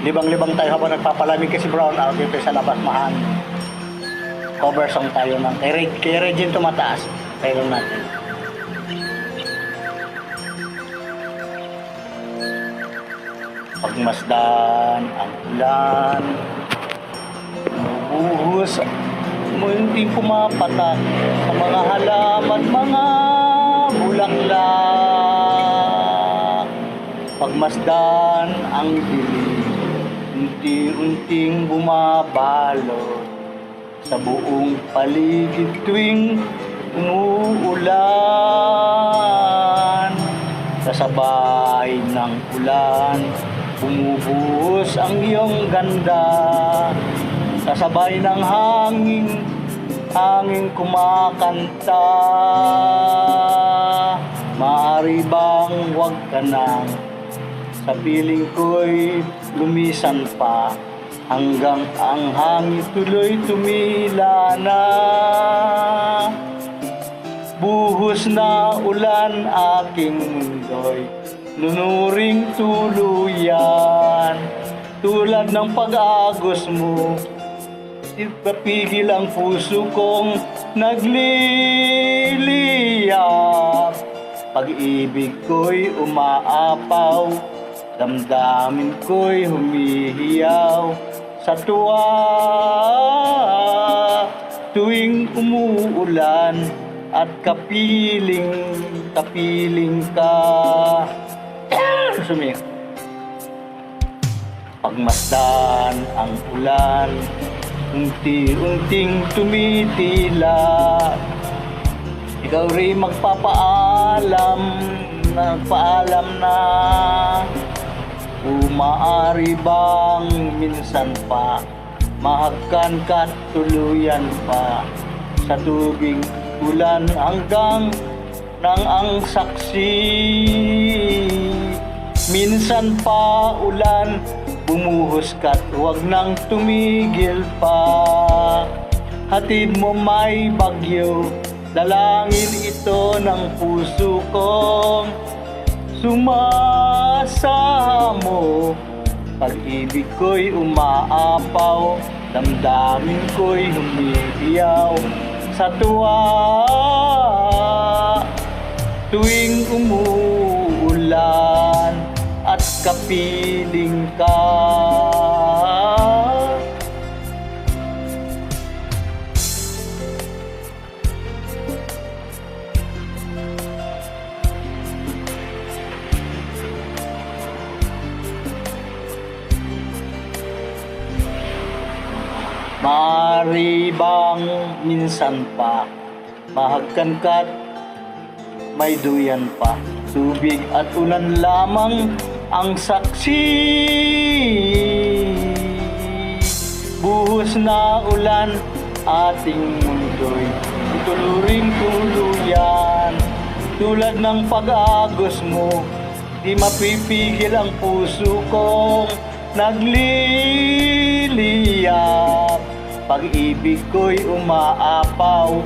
libang-libang tayo habang nagpapalamig kasi brown out dito sa labas mahangin. Cover song tayo ng kay Regine tumataas. Tayo natin. Pagmasdan ang ulan, bumubuhos, munting pumapatak sa mga halaman, mga bulaklak. Pagmasdan ang dilim, unti-unting bumabalot sa buong paligid tuwing umuulan. Kasabay ng ulan, bumubuhos ang iyong ganda. Kasabay ng hangin kumakanta. Maaari bang wag ka nang sa piling ko'y lumisan pa, hanggang ang hangin tuloy tumila na. Buhos na ulan aking mundo'y nunuring tuluyan. Tulad ng pag-agos mo, di papigil ang puso kong nagliliyap. Pag-ibig ko'y umaapaw, damdamin ko'y humihiyaw sa tuwa. Tuwing umuulan at kapiling ka. Sumir. Pagmasdan ang ulan, unti-unting tumitila. Ikaw rin magpapaalam na maaari bang minsan pa mahagkan ka't tuluyan pa sa tubig ulan hanggang nang ang saksi. Minsan pa ulan, bumuhos ka't huwag nang tumigil pa. Hatid mo may bagyo, dalangin ito ng puso kong sumasamo. Pag-ibig ko'y umaapaw, damdamin ko'y humihiyaw sa tuwa. Tuwing umuulan at kapiling ka. Maaari bang minsan pa mahagkan ka't may duyan pa, tubig at ulan lamang ang saksi. Buhos na ulan ating mundo'y ituluring tuluyan. Tulad ng pag-agos mo, di mapipigil ang puso kong nagliliyap. Pag-ibig ko'y umaapaw,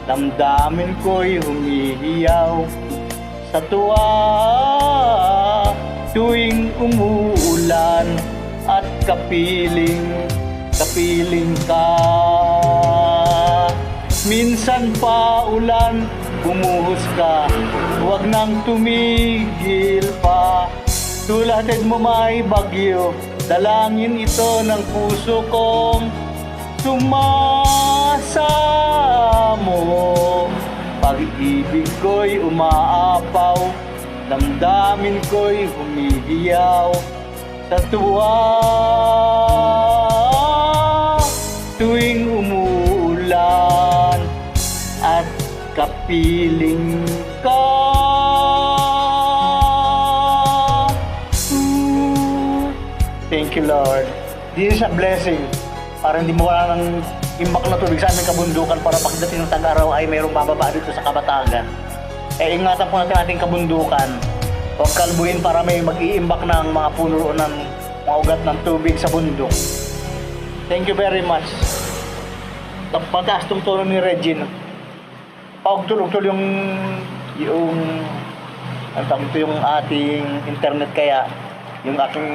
damdamin ko'y humihiyaw sa tuwa. Tuwing umuulan at kapiling ka. Minsan pa ulan, bumuhos ka, huwag nang tumigil pa. Tulad mo may bagyo, dalangin ito ng puso kong sumasamo. Pag-ibig ko'y umaapaw, damdamin ko'y humihiyaw sa tuwa. Tuwing umuulan at kapiling ka. Thank you, Lord. This is a blessing. Para hindi mo wala ng imbak na tubig sa aming kabundukan, para pagdating ng tag-araw ay mayroong bababa dito sa Kabatagan. Ingatan po natin ating kabundukan. Huwag kalbuhin para may mag-iimbak ng mga puno ng mga ugat ng tubig sa bundok. Thank you very much. Pagtaas tong tono ni Regine. Paugtol-ugtol yung yung ating internet, kaya yung aking